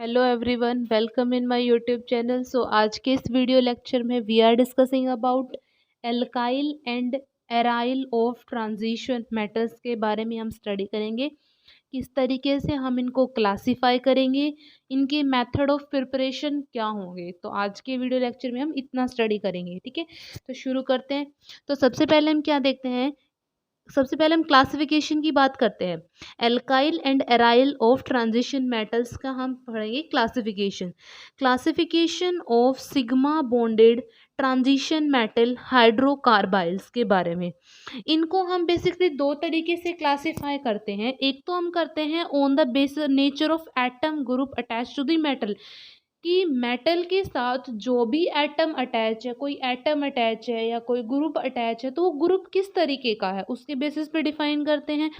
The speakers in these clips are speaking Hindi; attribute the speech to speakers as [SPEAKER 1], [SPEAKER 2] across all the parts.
[SPEAKER 1] Hello everyone, welcome in my YouTube channel. So आज के इस वीडियो लेक्चर में we are discussing about alkyl and aryl of transition metals के बारे में हम स्टडी करेंगे। किस तरीके से हम इनको क्लासिफाई करेंगे, इनके मेथड ऑफ प्रिपरेशन क्या होंगे। तो आज के वीडियो लेक्चर में हम इतना स्टडी करेंगे, ठीक है। तो शुरू करते हैं। तो सबसे पहले हम क्या देखते हैं, सबसे पहले हम क्लासिफिकेशन की बात करते हैं। Alkyl and aryl of transition metals का हम पढ़ेंगे classification. Classification of sigma bonded transition metal hydrocarbyls के बारे में। इनको हम बेसिकली दो तरीके से क्लासिफाई करते हैं। एक तो हम करते हैं on the basis nature of atom group attach to the metal, कि मेटल के साथ जो भी एटम अटैच है, कोई एटम अटैच है या कोई ग्रुप अटैच है, तो वो ग्रुप किस तरीके का है उसके बेसिस पे डिफाइन करते हैं।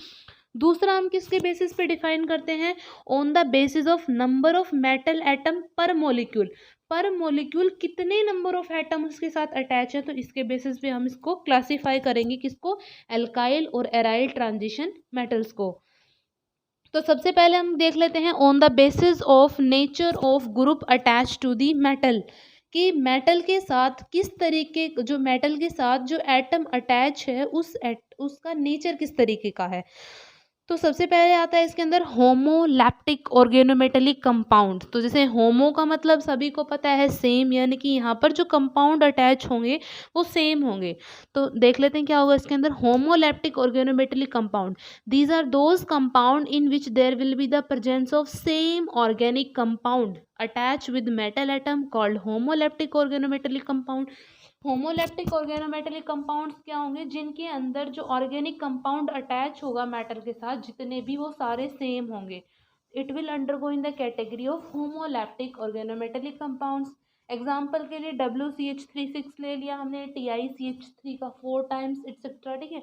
[SPEAKER 1] दूसरा हम किसके बेसिस पे डिफाइन करते हैं, on the basis of number of metal atom पर मॉलिक्यूल। पर मॉलिक्यूल कितने नंबर ऑफ एटम उसके साथ अटैच है, तो इसके बेसिस पे हम इसको क्लासिफाई करेंगे, किसको, एल्काइल और एराइल ट्रांजिशन मेटल्स को। तो सबसे पहले हम देख लेते हैं on the basis of nature of group attach to the metal, कि मेटल के साथ किस तरीके, जो मेटल के साथ जो एटम अटैच है उसका नेचर किस तरीके का है। तो सबसे पहले आता है इसके अंदर होमोलैप्टिक ऑर्गेनोमेटेलिक कंपाउंड। तो जैसे होमो का मतलब सभी को पता है सेम, यानी कि यहाँ पर जो कंपाउंड अटैच होंगे वो सेम होंगे। तो देख लेते हैं क्या होगा इसके अंदर, homoleptic organometallic compound. These are those compound in which there will be the presence of same organic compound attached with metal atom called homoleptic organometallic compound। Homoleptic organometallic compounds क्या होंगे, जिनके अंदर जो ऑर्गेनिक कंपाउंड अटैच होगा मेटल के साथ, जितने भी वो सारे सेम होंगे। It will undergo in the category of homoleptic organometallic compounds. Example के लिए WCH36 ले लिया हमने, TiCH3 का 4 टाइम्स एक्सेट्रा, ठीक है।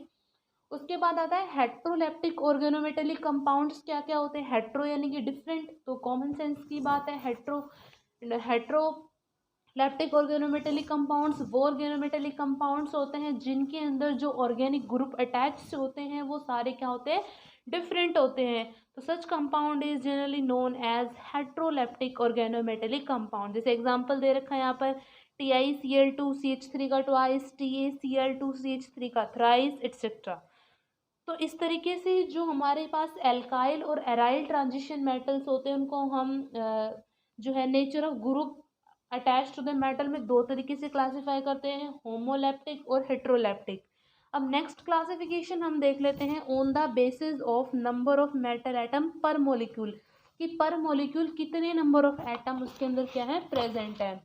[SPEAKER 1] उसके बाद आता है हेट्रोलैप्टिक ऑर्गेनोमेटेलिक कंपाउंड्स। क्या क्या होते हैं, हेट्रो यानी कि डिफरेंट, तो कॉमन सेंस की बात है। हेट्रोलैप्टिक ऑर्गेनोमेटेलिक कंपाउंड्स वो ऑर्गेनोमेटेलिक कंपाउंड्स होते हैं जिनके अंदर जो ऑर्गेनिक ग्रुप अटैच होते हैं वो सारे क्या होते हैं, डिफरेंट होते हैं। तो such compound is generally known as heteroleptic organometallic compound. जैसे एग्जांपल दे रखा है यहाँ पर, TiCl2CH3 का ट्वाइस, TaCl2CH3 का थ्राइस, एक्सेट्रा। तो इस तरीके से जो हमारे पास एल्काइल और एराइल ट्रांजिशन मेटल्स होते हैं उनको हम जो है nature of group attach to the metal में दो तरीके से क्लासिफाई करते हैं, होमोलैप्टिक और हेट्रोलैप्टिक। अब नेक्स्ट क्लासिफिकेशन हम देख लेते हैं on the basis of number of metal atom पर मॉलिक्यूल, कि पर मॉलिक्यूल कितने नंबर ऑफ एटम उसके अंदर क्या है, प्रेजेंट है।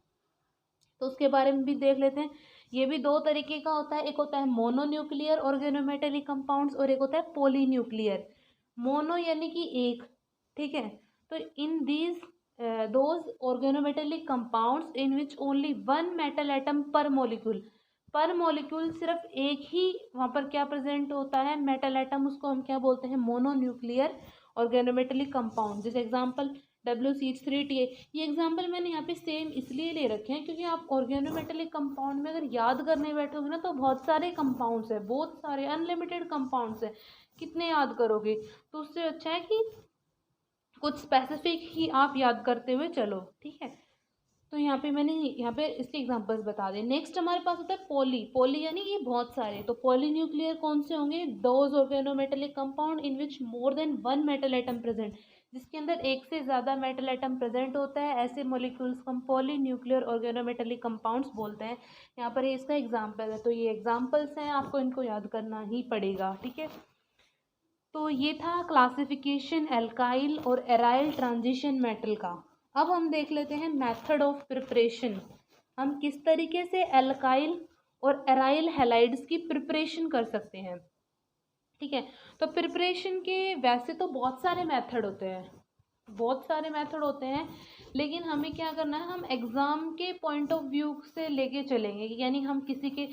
[SPEAKER 1] तो उसके बारे में भी देख लेते हैं। ये भी दो तरीके का होता है, एक होता है मोनोन्यूक्लियर ऑर्गेनोमेटेलिक कंपाउंड्स और एक होता है पॉलीन्यूक्लियर। मोनो यानी कि एक, ठीक है। तो in these those organometallic compounds in which only one metal atom पर मॉलिक्यूल, पर मॉलिक्यूल सिर्फ एक ही वहाँ पर क्या प्रेजेंट होता है, मेटल एटम, उसको हम क्या बोलते हैं, मोनोन्यूक्लियर ऑर्गेनोमेटेलिक कंपाउंड। जैसे एग्जांपल WCH3TA। ये एग्जांपल मैंने यहाँ पे सेम इसलिए ले रखे हैं क्योंकि आप ऑर्गेनोमेटेलिक कंपाउंड में अगर याद करने बैठोगे ना तो बहुत सारे कंपाउंड्स है, बहुत सारे अनलिमिटेड कंपाउंड्स है, कितने याद करोगे। तो उससे अच्छा है कि कुछ स्पेसिफिक ही आप याद करते हुए चलो, ठीक है। तो यहाँ पे मैंने यहाँ पे इसके एग्जांपल्स बता दें। नेक्स्ट हमारे पास होता है पॉली यानी कि बहुत सारे। तो पॉली न्यूक्लियर कौन से होंगे, those organometallic compound in which more than one metal atom present, जिसके अंदर एक से ज़्यादा मेटल एटम प्रेजेंट होता है, ऐसे मॉलिक्यूल्स को हम पॉली न्यूक्लियर ऑर्गेनोमेटेलिक कंपाउंड्स बोलते हैं। यहाँ पर ये इसका एग्जाम्पल है, तो ये एग्जाम्पल्स हैं, आपको इनको याद करना ही पड़ेगा, ठीक है। तो ये था क्लासिफिकेशन एल्काइल और एराइल ट्रांजिशन मेटल का। अब हम देख लेते हैं मेथड ऑफ प्रिपरेशन, हम किस तरीके से एल्काइल और एराइल हैलाइड्स की प्रिपरेशन कर सकते हैं, ठीक है। तो प्रिपरेशन के वैसे तो बहुत सारे मेथड होते हैं, बहुत सारे मेथड होते हैं, लेकिन हमें क्या करना है, हम एग्ज़ाम के पॉइंट ऑफ व्यू से लेके चलेंगे, यानी हम किसी के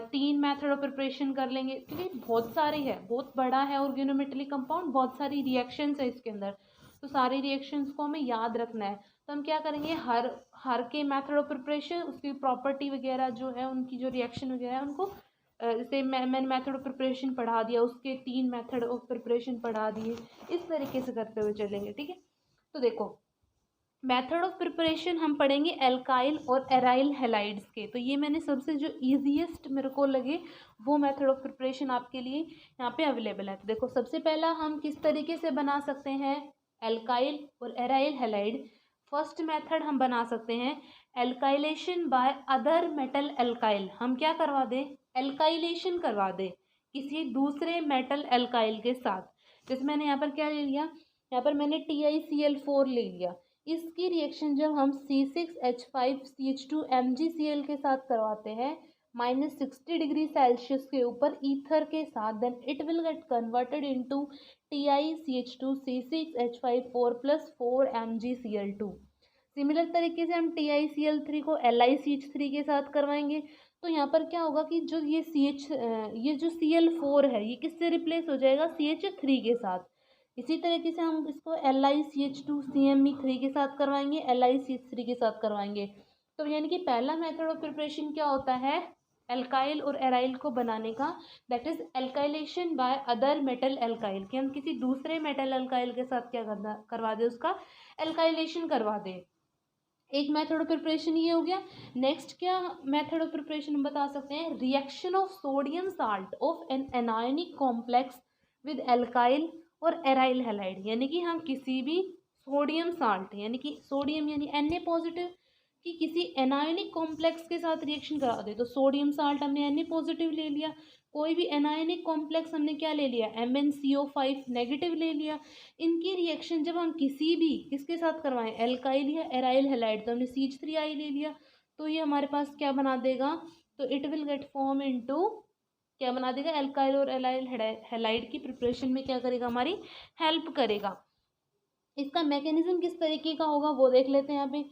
[SPEAKER 1] 3 मेथड ऑफ प्रिपरेशन कर लेंगे, क्योंकि बहुत सारी है, बहुत बड़ा है ऑर्गेनोमेटेलिक कंपाउंड, बहुत सारी रिएक्शंस है इसके अंदर, तो सारी रिएक्शंस को हमें याद रखना है। तो हम क्या करेंगे, हर के मेथड ऑफ प्रिपरेशन, उसकी प्रॉपर्टी वगैरह जो है, उनकी जो रिएक्शन वगैरह है, उनको जैसे मैंने मेथड ऑफ प्रिपरेशन पढ़ा दिया, उसके 3 मेथड ऑफ प्रिपरेशन पढ़ा दिए, इस तरीके से करते हुए चलेंगे, ठीक है। तो देखो, मेथड ऑफ प्रिपरेशन हम पढ़ेंगे एल्काइल और एराइल हैलाइड्स के। तो ये मैंने सबसे जो ईजीएस्ट मेरे को लगे वो मेथड ऑफ प्रिपरेशन आपके लिए यहाँ पे अवेलेबल है। तो देखो, सबसे पहला हम किस तरीके से बना सकते हैं एल्काइल और एराइल हैलाइड। फर्स्ट मेथड हम बना सकते हैं alkylation by other metal alkyl. हम क्या करवा दें, एल्काइलेशन करवा दें किसी दूसरे मेटल एल्काइल के साथ। जैसे मैंने यहाँ पर क्या ले लिया, यहाँ पर मैंने TiCl4 ले लिया। इसकी रिएक्शन जब हम C6H5CH2MgCl के साथ करवाते हैं -60 डिग्री सेल्सियस के ऊपर ईथर के साथ, then it will get converted into TiCH2C6H54+4MgCl2। Similar तरीके से हम TiCl3 को LiCH3 के साथ करवाएंगे। तो यहाँ पर क्या होगा कि जो ये जो Cl4 है ये किससे रिप्लेस हो जाएगा, CH3 के साथ। इसी तरीके से हम इसको LiCH2CmE3 के साथ करवाएंगे, LiCH3 के साथ करवाएंगे। तो यानी कि पहला मेथड ऑफ प्रिपरेशन क्या होता है एल्काइल और एराइल को बनाने का, that is alkylation by other metal alkyl, कि हम किसी दूसरे मेटल एल्काइल के साथ क्या करवा दे, उसका एल्काइलेशन करवा दे। एक मेथड ऑफ प्रिपरेशन ये हो गया। नेक्स्ट क्या मेथड ऑफ प्रिपरेशन हम बता सकते हैं, reaction of sodium salt of an anionic complex with alkyl और एराइल हैलाइड। यानी कि हम किसी भी सोडियम साल्ट यानी कि सोडियम यानी Na पॉजिटिव कि किसी एनायनिक कॉम्प्लेक्स के साथ रिएक्शन करा दे। तो सोडियम साल्ट हमने Na पॉजिटिव ले लिया, कोई भी एनायनिक कॉम्प्लेक्स हमने क्या ले लिया MnCO5 नेगेटिव ले लिया। इनकी रिएक्शन जब हम किसी भी किसके साथ करवाएं एल्काइल या एराइल हैलाइड, तो हमने CH3I ले लिया, तो ये हमारे पास क्या बना देगा, तो it will gate form into क्या बना देगा, एल्काइल और एराइल हैलाइड की प्रिपरेशन में क्या करेगा, हमारी हेल्प करेगा। इसका मैकेनिज्म किस तरीके का होगा वो देख लेते हैं यहाँ पे।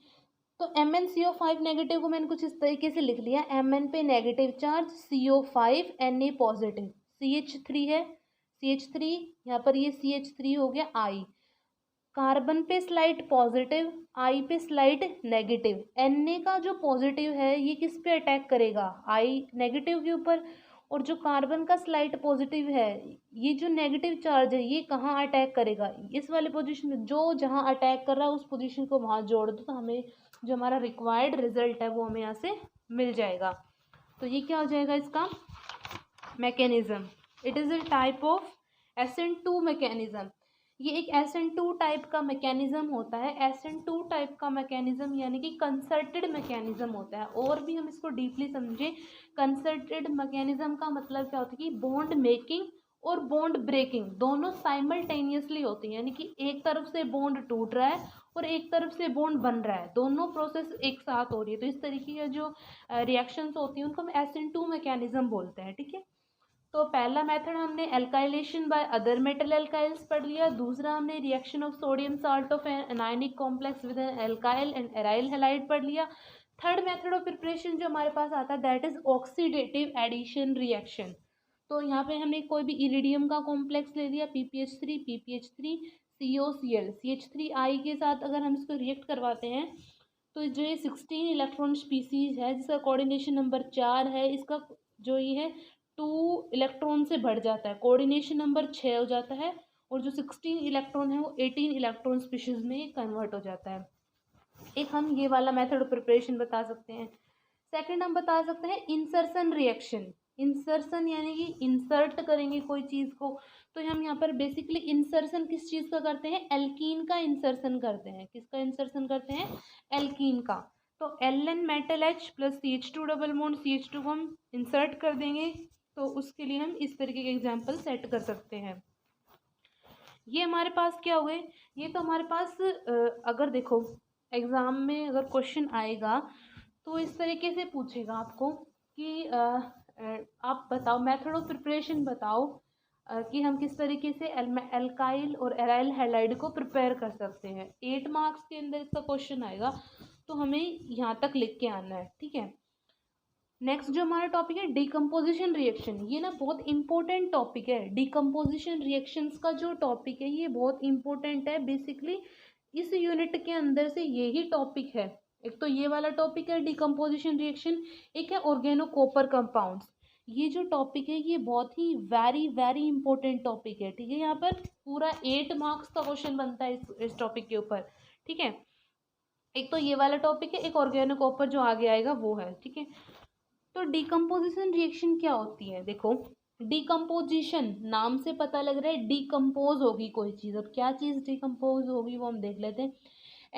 [SPEAKER 1] तो MnCO5 नेगेटिव को मैंने कुछ इस तरीके से लिख लिया, Mn पे negative charge, CO5 Na positive, CH3 है, CH3 यहाँ पर ये CH3 हो गया I, कार्बन पे स्लाइड पॉजिटिव, I पे स्लाइड नेगेटिव। Na का जो पॉजिटिव है ये किस पे अटैक करेगा, I नेगेटिव के ऊपर, और जो कार्बन का स्लाइड पॉजिटिव है ये जो नेगेटिव चार्ज है ये कहाँ अटैक करेगा, इस वाले पोजीशन में, जो जहाँ अटैक कर रहा है उस पोजीशन को वहाँ जोड़ दो, तो हमें जो हमारा रिक्वायर्ड रिजल्ट है वो हमें यहाँ से मिल जाएगा। तो ये क्या हो जाएगा इसका mechanism, it is a type of SN2 mechanism. ये एक SN2 टाइप का मैकेनिज्म होता है। SN2 टाइप का मैकेनिज्म यानी कि कंसर्टेड मैकेनिज्म होता है। और भी हम इसको डीपली समझें, कंसर्टेड मैकेनिज्म का मतलब क्या होता है कि बॉन्ड मेकिंग और बॉन्ड ब्रेकिंग दोनों साइमल्टेनियसली होती हैं, यानी कि एक तरफ से बॉन्ड टूट रहा है और एक तरफ से बॉन्ड बन रहा है, दोनों प्रोसेस एक साथ हो रही है। तो इस तरीके की जो रिएक्शंस होती हैं उनको हम SN2 मैकेनिज्म बोलते हैं, ठीक है। तो पहला मेथड हमने alkylation by other metal alkyls पढ़ लिया, दूसरा हमने reaction of sodium salt of anionic complex with an alkyl and aryl halide पढ़ लिया। थर्ड मेथड ऑफ प्रिपरेशन जो हमारे पास आता है that is oxidative addition reaction. तो यहाँ पे हमने कोई भी इरिडियम का कॉम्प्लेक्स ले लिया, PPH3 COCl, CH3I के साथ अगर हम इसको रिएक्ट करवाते हैं तो जो ये 16 इलेक्ट्रॉन स्पीसीज है जिसका कोऑर्डिनेशन नंबर 4 है, इसका जो ये है 2 इलेक्ट्रॉन से बढ़ जाता है, कोऑर्डिनेशन नंबर 6 हो जाता है, और जो 16 इलेक्ट्रॉन है वो 18 इलेक्ट्रॉन स्पीशीज में कन्वर्ट हो जाता है। एक हम ये वाला मेथड ऑफ प्रिपरेशन बता सकते हैं। सेकंड हम बता सकते हैं इंसर्शन रिएक्शन। इंसर्शन यानी कि इंसर्ट करेंगे कोई चीज़ को, तो हम यहाँ पर बेसिकली इंसर्शन किस चीज़ का करते हैं, एल्कीन का इंसर्शन करते हैं। किसका इंसर्शन करते हैं, एल्कीन का। तो Ln metal H plus CH2 double bond CH2 को हम इंसर्ट कर देंगे, तो उसके लिए हम इस तरीके के एग्जाम्पल सेट कर सकते हैं। ये हमारे पास क्या हुए, ये तो हमारे पास अगर देखो एग्ज़ाम में अगर क्वेश्चन आएगा तो इस तरीके से पूछेगा आपको कि आप बताओ मेथड ऑफ प्रिपरेशन बताओ कि हम किस तरीके से एल्काइल और एराइल हैलाइड को प्रिपेयर कर सकते हैं। 8 मार्क्स के अंदर इसका क्वेश्चन आएगा, तो हमें यहाँ तक लिख के आना है, ठीक है। नेक्स्ट जो हमारा टॉपिक है डिकम्पोजिशन रिएक्शन, ये ना बहुत इंपॉर्टेंट टॉपिक है। डिकम्पोजिशन रिएक्शंस का जो टॉपिक है ये बहुत इंपॉर्टेंट है। बेसिकली इस यूनिट के अंदर से यही टॉपिक है। एक तो ये वाला टॉपिक है डिकम्पोजिशन रिएक्शन, एक है ऑर्गेनो कॉपर कंपाउंड्स। ये जो टॉपिक है ये बहुत ही वेरी इंपॉर्टेंट टॉपिक है, ठीक है। यहाँ पर पूरा 8 मार्क्स का क्वेश्चन बनता है इस टॉपिक के ऊपर, ठीक है। एक तो ये वाला टॉपिक है, एक ऑर्गेनो कॉपर जो आगे आएगा वो है, ठीक है। तो डिकम्पोजिशन रिएक्शन क्या होती है, देखो डिकम्पोजिशन नाम से पता लग रहा है डिकम्पोज होगी कोई चीज़। अब क्या चीज़ डिकम्पोज होगी वो हम देख लेते हैं।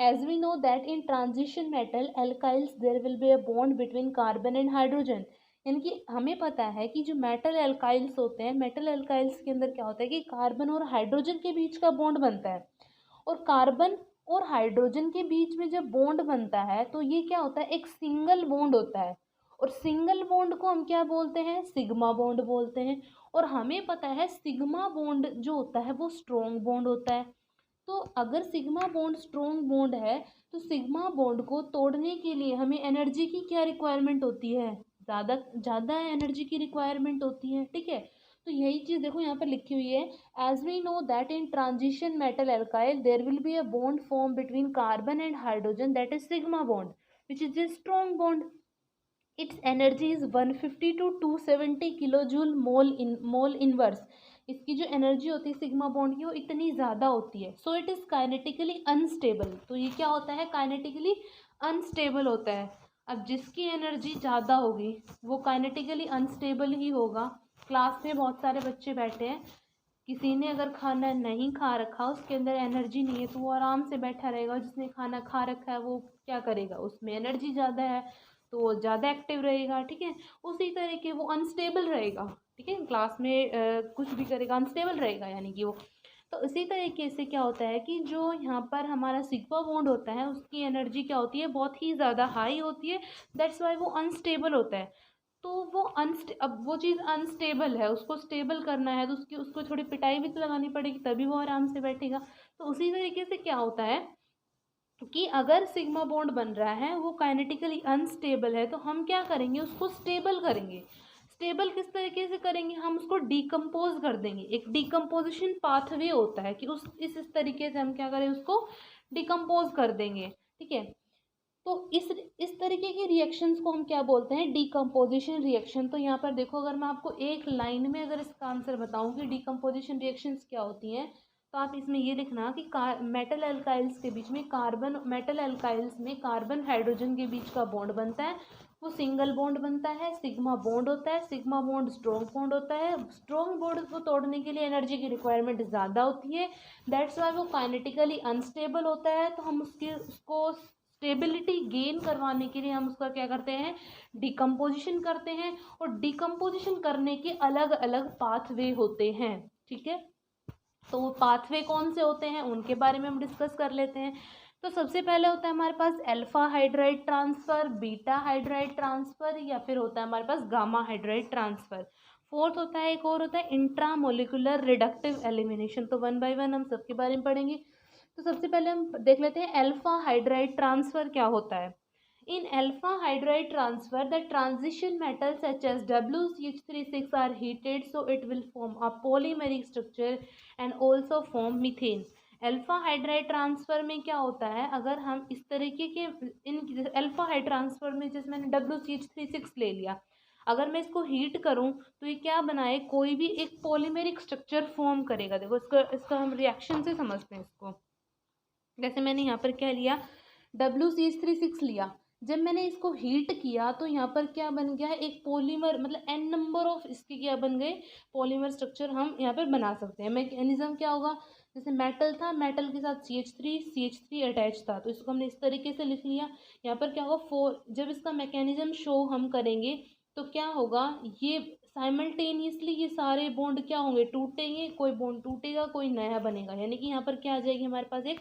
[SPEAKER 1] As we know that in transition metal alkyls there will be a bond between carbon and hydrogen. यानी कि हमें पता है कि जो मेटल एल्काइल्स होते हैं, मेटल एल्काइल्स के अंदर क्या होता है कि कार्बन और हाइड्रोजन के बीच का बॉन्ड बनता है। और कार्बन और हाइड्रोजन के बीच में जब बॉन्ड बनता है तो ये क्या होता है, एक सिंगल बॉन्ड होता है। और सिंगल बॉन्ड को हम क्या बोलते हैं, सिग्मा बॉन्ड बोलते हैं। और हमें पता है सिग्मा बॉन्ड जो होता है वो स्ट्रॉन्ग बॉन्ड होता है। तो अगर सिग्मा बॉन्ड स्ट्रॉन्ग बॉन्ड है तो सिग्मा बॉन्ड को तोड़ने के लिए हमें एनर्जी की क्या रिक्वायरमेंट होती है, ज़्यादा ज़्यादा एनर्जी की रिक्वायरमेंट होती है, ठीक है। तो यही चीज़ देखो यहाँ पर लिखी हुई है, as we know that in transition metal alkyl there will be a bond form between carbon and hydrogen that is sigma bond which is a strong bond. Its energy is 150 to 270 kilo joule mole inverse. इसकी जो एनर्जी होती है सिग्मा बॉन्ड की वो इतनी ज़्यादा होती है। So it is kinetically unstable. तो ये क्या होता है, काइनेटिकली अनस्टेबल होता है। अब जिसकी एनर्जी ज़्यादा होगी वो काइनेटिकली अनस्टेबल ही होगा। क्लास में बहुत सारे बच्चे बैठे हैं, किसी ने अगर खाना नहीं खा रखा, उसके अंदर एनर्जी नहीं है तो वो आराम से बैठा रहेगा। जिसने खाना खा रखा है वो क्या करेगा, उसमें एनर्जी ज़्यादा है तो वो ज़्यादा एक्टिव रहेगा, ठीक है। उसी तरीके वो अनस्टेबल रहेगा, ठीक है। क्लास में कुछ भी करेगा अनस्टेबल रहेगा, यानी कि वो। तो इसी तरीके से क्या होता है कि जो यहाँ पर हमारा सिग्मा बॉन्ड होता है उसकी एनर्जी क्या होती है, बहुत ही ज़्यादा हाई होती है। दैट्स वाई वो अनस्टेबल होता है। तो वो अब वो चीज़ अनस्टेबल है, उसको स्टेबल करना है तो उसको थोड़ी पिटाई भी तो लगानी पड़ेगी तभी वो आराम से बैठेगा। तो उसी तरीके से क्या होता है कि अगर सिग्मा बॉन्ड बन रहा है वो काइनेटिकली अनस्टेबल है तो हम क्या करेंगे, उसको स्टेबल करेंगे। स्टेबल किस तरीके से करेंगे, हम उसको डिकम्पोज कर देंगे। एक डिकम्पोजिशन पाथवे होता है कि उस इस तरीके से हम क्या करें, उसको डिकम्पोज कर देंगे, ठीक है। तो इस तरीके की रिएक्शंस को हम क्या बोलते हैं, डिकम्पोजिशन रिएक्शन। तो यहाँ पर देखो, अगर मैं आपको एक लाइन में अगर इसका आंसर बताऊँ कि डिकम्पोजिशन रिएक्शंस क्या होती हैं, तो आप इसमें ये लिखना कि मेटल एल्काइल्स के बीच में मेटल एल्काइल्स में कार्बन हाइड्रोजन के बीच का बॉन्ड बनता है, वो सिंगल बॉन्ड बनता है, सिग्मा बॉन्ड होता है। सिग्मा बॉन्ड स्ट्रॉन्ग बॉन्ड होता है। स्ट्रॉन्ग बॉन्ड को तोड़ने के लिए एनर्जी की रिक्वायरमेंट ज़्यादा होती है। दैट्स वाई वो काइनेटिकली अनस्टेबल होता है। तो हम उसको स्टेबिलिटी गेन करवाने के लिए हम उसका क्या करते हैं, डिकम्पोजिशन करते हैं। और डिकम्पोजिशन करने के अलग अलग पाथवे होते हैं, ठीक है। तो वो पाथवे कौन से होते हैं उनके बारे में हम डिस्कस कर लेते हैं। तो सबसे पहले होता है हमारे पास alpha hydride transfer, beta hydride transfer, या फिर होता है हमारे पास गामा हाइड्राइड ट्रांसफ़र। फोर्थ होता है, एक और होता है इंट्रामोलिकुलर रिडक्टिव एलिमिनेशन। तो वन बाय वन हम सबके बारे में पढ़ेंगे। तो सबसे पहले हम देख लेते हैं अल्फा हाइड्राइड ट्रांसफ़र क्या होता है। In alpha hydride transfer, the transition metals such as WCH36 are heated, so it will form a polymeric structure and also form methane. Alpha hydride transfer में क्या होता है, अगर हम इस तरीके के इन अल्फा हाइड ट्रांसफ़र में जैसे मैंने WCH36 ले लिया, अगर मैं इसको हीट करूं तो ये क्या बनाए, कोई भी एक पॉलीमेरिक स्ट्रक्चर फॉर्म करेगा। देखो इसका हम रिएक्शन से समझते हैं इसको। जैसे मैंने यहाँ पर क्या लिया, WCH36 लिया। जब मैंने इसको हीट किया तो यहाँ पर क्या बन गया है, एक पॉलीमर, मतलब n नंबर ऑफ इसके क्या बन गए, पॉलीमर स्ट्रक्चर हम यहाँ पर बना सकते हैं। मैकेनिज्म क्या होगा, जैसे मेटल था, मेटल के साथ CH3 अटैच था, तो इसको हमने इस तरीके से लिख लिया। यहाँ पर क्या होगा, जब इसका मैकेनिज्म शो हम करेंगे तो क्या होगा, ये साइमल्टेनियसली ये सारे बॉन्ड क्या होंगे, टूटेंगे। कोई बॉन्ड टूटेगा, कोई नया बनेगा। यानी कि यहाँ पर क्या आ जाएगी, हमारे पास एक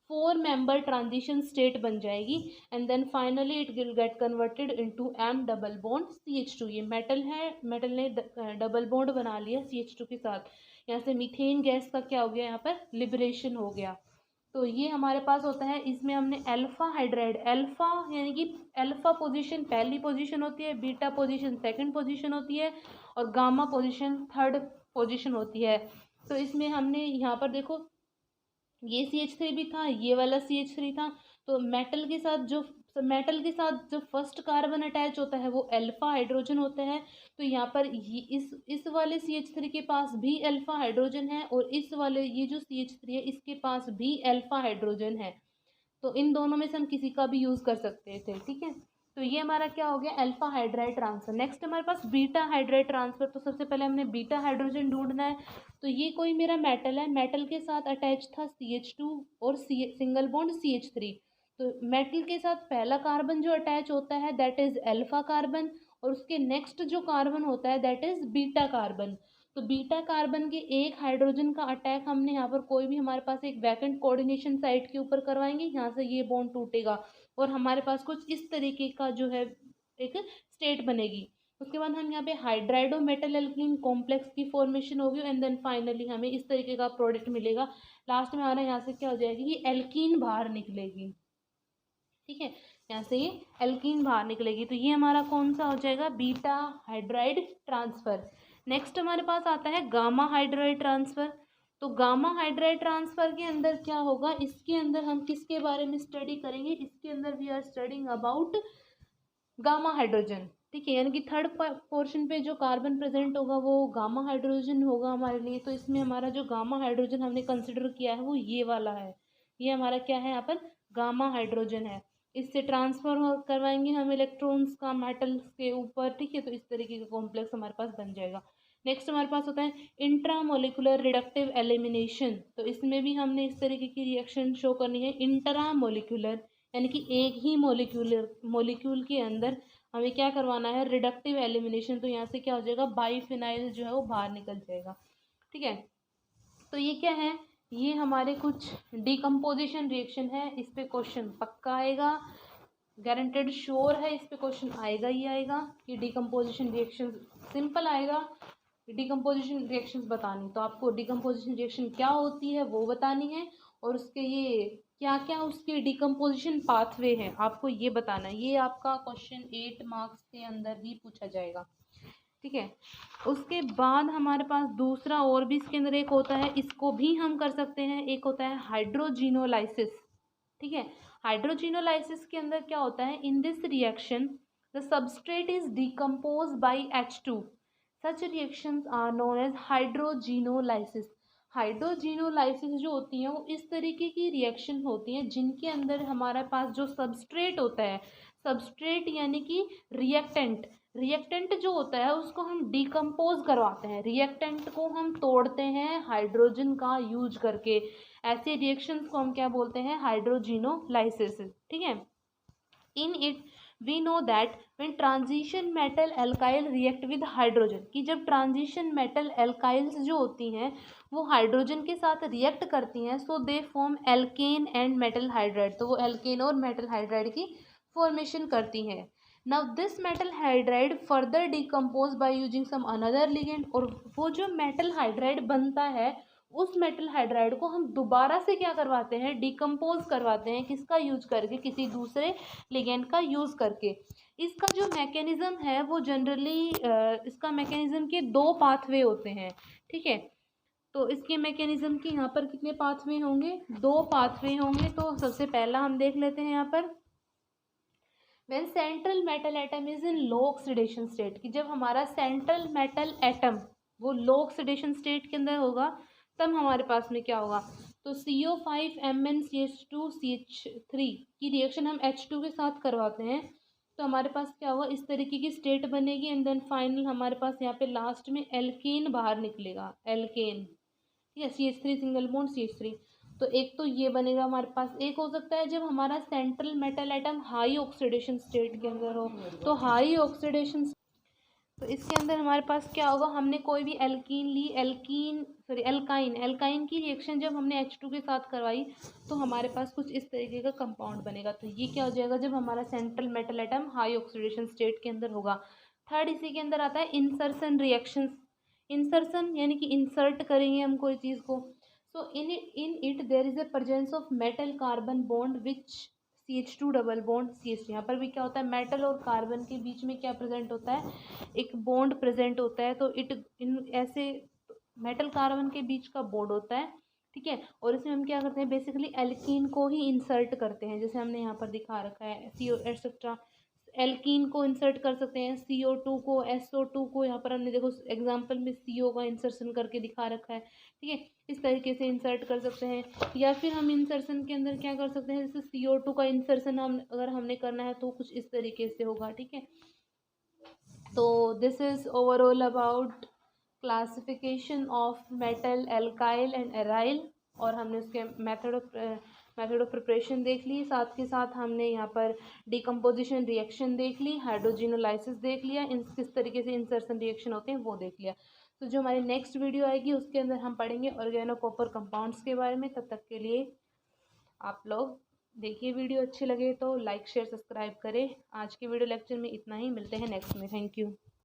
[SPEAKER 1] 4 मेंबर ट्रांजिशन स्टेट बन जाएगी। And then finally it will get converted into M double bond CH2। ये मेटल है, मेटल ने डबल बॉन्ड बना लिया CH2 के साथ। यहाँ से मीथेन गैस का क्या हो गया, यहाँ पर लिबरेशन हो गया। तो ये हमारे पास होता है। इसमें हमने अल्फा हाइड्राइड, अल्फा यानी कि अल्फा पोजीशन पहली पोजीशन होती है, बीटा पोजीशन सेकंड पोजीशन होती है, और गामा पोजीशन थर्ड पोजीशन होती है। तो इसमें हमने यहाँ पर देखो, ये CH3 भी था, ये वाला CH3 था। तो मेटल के साथ जो फर्स्ट कार्बन अटैच होता है वो अल्फा हाइड्रोजन होता है। तो यहाँ पर ये इस वाले CH3 के पास भी अल्फा हाइड्रोजन है, और इस वाले ये जो CH3 है इसके पास भी अल्फा हाइड्रोजन है। तो इन दोनों में से हम किसी का भी यूज़ कर सकते थे, ठीक है। तो ये हमारा क्या हो गया, अल्फा हाइड्राइड ट्रांसफर। नेक्स्ट हमारे पास बीटा हाइड्राइड ट्रांसफर। तो सबसे पहले हमने बीटा हाइड्रोजन ढूंढना है। तो ये कोई मेरा मेटल है, मेटल के साथ अटैच था CH2 और सिंगल बॉन्ड CH3। तो मेटल के साथ पहला कार्बन जो अटैच होता है दैट इज अल्फा कार्बन, और उसके नेक्स्ट जो कार्बन होता है दैट इज बीटा कार्बन। तो बीटा कार्बन के एक हाइड्रोजन का अटैक हमने यहाँ पर कोई भी हमारे पास एक वैकेंट कोऑर्डिनेशन साइट के ऊपर करवाएंगे, यहाँ से ये बॉन्ड टूटेगा और हमारे पास कुछ इस तरीके का जो है एक स्टेट बनेगी। उसके बाद हम यहाँ पे हाइड्राइडो मेटल एल्कीन कॉम्प्लेक्स की फॉर्मेशन होगी एंड देन फाइनली हमें इस तरीके का प्रोडक्ट मिलेगा। लास्ट में हमारा यहाँ से क्या हो जाएगी, ये एल्कीन बाहर निकलेगी, ठीक है, यहाँ से ये एल्कीन बाहर निकलेगी। तो ये हमारा कौन सा हो जाएगा, बीटा हाइड्राइड ट्रांसफर। नेक्स्ट हमारे पास आता है गामा हाइड्राइड ट्रांसफर। तो गामा हाइड्राइड ट्रांसफर के अंदर क्या होगा, इसके अंदर हम किसके बारे में स्टडी करेंगे, इसके अंदर we are studying about gamma hydrogen, ठीक है, यानी कि थर्ड पोर्शन पे जो कार्बन प्रेजेंट होगा वो गामा हाइड्रोजन होगा हमारे लिए। तो इसमें हमारा जो गामा हाइड्रोजन हमने कंसिडर किया है वो ये वाला है, ये हमारा क्या है यहाँ पर गामा हाइड्रोजन है। इससे ट्रांसफर करवाएंगे हम इलेक्ट्रॉन्स का मेटल्स के ऊपर, ठीक है, तो इस तरीके का कॉम्प्लेक्स हमारे पास बन जाएगा। नेक्स्ट हमारे पास होता है इंट्रामोलिकुलर रिडक्टिव एलिमिनेशन। तो इसमें भी हमने इस तरीके की रिएक्शन शो करनी है, इंट्रामोलिकुलर यानी कि एक ही मोलिक्यूल के अंदर हमें क्या करवाना है, रिडक्टिव एलिमिनेशन। तो यहाँ से क्या हो जाएगा, बाईफिनाइल जो है वो बाहर निकल जाएगा, ठीक है। तो ये क्या है, ये हमारे कुछ डिकम्पोजिशन रिएक्शन है, इस पे क्वेश्चन पक्का आएगा, गारंटेड श्योर है, इस पे क्वेश्चन आएगा ही आएगा कि डिकम्पोजिशन रिएक्शन सिंपल आएगा। डिकम्पोजिशन रिएक्शंस बतानी, तो आपको डिकम्पोजिशन रिएक्शन क्या होती है वो बतानी है और उसके ये क्या क्या उसके डिकम्पोजिशन पाथवे हैं आपको ये बताना है। ये आपका क्वेश्चन 8 मार्क्स के अंदर भी पूछा जाएगा, ठीक है। उसके बाद हमारे पास दूसरा और भी इसके अंदर एक होता है, इसको भी हम कर सकते हैं, एक होता है हाइड्रोजिनोलाइसिस, ठीक है। हाइड्रोजिनोलाइसिस के अंदर क्या होता है, in this reaction the substrate is decompose by H2। Such reactions are known as hydrogenolysis. Hydrogenolysis जो होती है वो इस तरीके की रिएक्शन होती हैं जिनके अंदर हमारे पास जो सबस्ट्रेट होता है, सबस्ट्रेट यानी कि रिएक्टेंट, रिएक्टेंट जो होता है उसको हम डिकम्पोज करवाते हैं, रिएक्टेंट को हम तोड़ते हैं हाइड्रोजन का यूज करके। ऐसे रिएक्शंस को हम क्या बोलते हैं, हाइड्रोजिनोलाइसिस, ठीक है। In it we know that when transition metal alkyl react with hydrogen, कि जब ट्रांजिशन मेटल एल्काइल्स जो होती हैं वो हाइड्रोजन के साथ रिएक्ट करती हैं, so they form alkane and metal hydride. तो वो एल्केन और मेटल हाइड्राइड की फॉर्मेशन करती हैं। Now this metal hydride further decompose by using some another ligand. और वो जो मेटल हाइड्राइड बनता है उस मेटल हाइड्राइड को हम दोबारा से क्या करवाते हैं, डिकम्पोज करवाते हैं, किसका यूज करके, किसी दूसरे लिगेंड का यूज करके। इसका जो मैकेनिज्म है वो जनरली इसका मैकेनिज्म के 2 पाथवे होते हैं, ठीक है। तो इसके मैकेनिज्म के यहाँ पर कितने पाथवे होंगे, 2 पाथवे होंगे। तो सबसे पहला हम देख लेते हैं यहाँ पर when central metal atom is in low oxidation state, कि जब हमारा सेंट्रल मेटल एटम वो लो ऑक्सीडेशन स्टेट के अंदर होगा तब हमारे पास में क्या होगा, तो CO5MnCH2CH3 की रिएक्शन हम H2 के साथ करवाते हैं तो हमारे पास क्या होगा, इस तरीके की स्टेट बनेगी एंड देन फाइनल हमारे पास यहाँ पे लास्ट में एल्केन बाहर निकलेगा, एल्केन, ठीक है, CH3 सिंगल बॉन्ड CH3। तो एक तो ये बनेगा हमारे पास। एक हो सकता है जब हमारा central metal atom high oxidation state के अंदर हो, तो हाई ऑक्सीडेशन, तो इसके अंदर हमारे पास क्या होगा, हमने कोई भी एल्कीन ली, एल्काइन की रिएक्शन जब हमने H2 के साथ करवाई तो हमारे पास कुछ इस तरीके का कंपाउंड बनेगा। तो ये क्या हो जाएगा, जब हमारा central metal atom high oxidation state के अंदर होगा। थर्ड इसी के अंदर आता है इंसर्शन रिएक्शंस। इंसर्शन यानी कि इंसर्ट करेंगे हम कोई चीज़ को। So in it there is a presence of metal carbon bond which CH2 double bond CH3। यहाँ पर भी क्या होता है, मेटल और कार्बन के बीच में क्या प्रेजेंट होता है, एक बॉन्ड प्रेजेंट होता है। तो इन ऐसे मेटल कार्बन के बीच का बॉन्ड होता है, ठीक है। और इसमें हम क्या करते हैं, बेसिकली एल्कीन को ही इंसर्ट करते हैं, जैसे हमने यहाँ पर दिखा रखा है CO एटसेट्रा एल्कीन को इंसर्ट कर सकते हैं, CO2 को, SO2 को, यहाँ पर हमने देखो एग्जांपल में CO का इंसर्शन करके दिखा रखा है, ठीक है। इस तरीके से इंसर्ट कर सकते हैं। या फिर हम इंसर्शन के अंदर क्या कर सकते हैं, जैसे CO2 का इंसर्शन अगर हमने करना है तो कुछ इस तरीके से होगा, ठीक है। तो this is overall about classification of metal, alkyl and aryl, और हमने उसके मेथड ऑफ प्रिपरेशन देख ली। साथ के साथ हमने यहाँ पर डिकम्पोजिशन रिएक्शन देख ली, हाइड्रोजिनोलाइसिस देख लिया, इन किस तरीके से इंसर्शन रिएक्शन होते हैं वो देख लिया। तो जो हमारी नेक्स्ट वीडियो आएगी उसके अंदर हम पढ़ेंगे ऑर्गेनो कॉपर कंपाउंड्स के बारे में। तब तक के लिए आप लोग देखिए, वीडियो अच्छी लगे तो लाइक शेयर सब्सक्राइब करें। आज की वीडियो लेक्चर में इतना ही, मिलते हैं नेक्स्ट में। Thank you.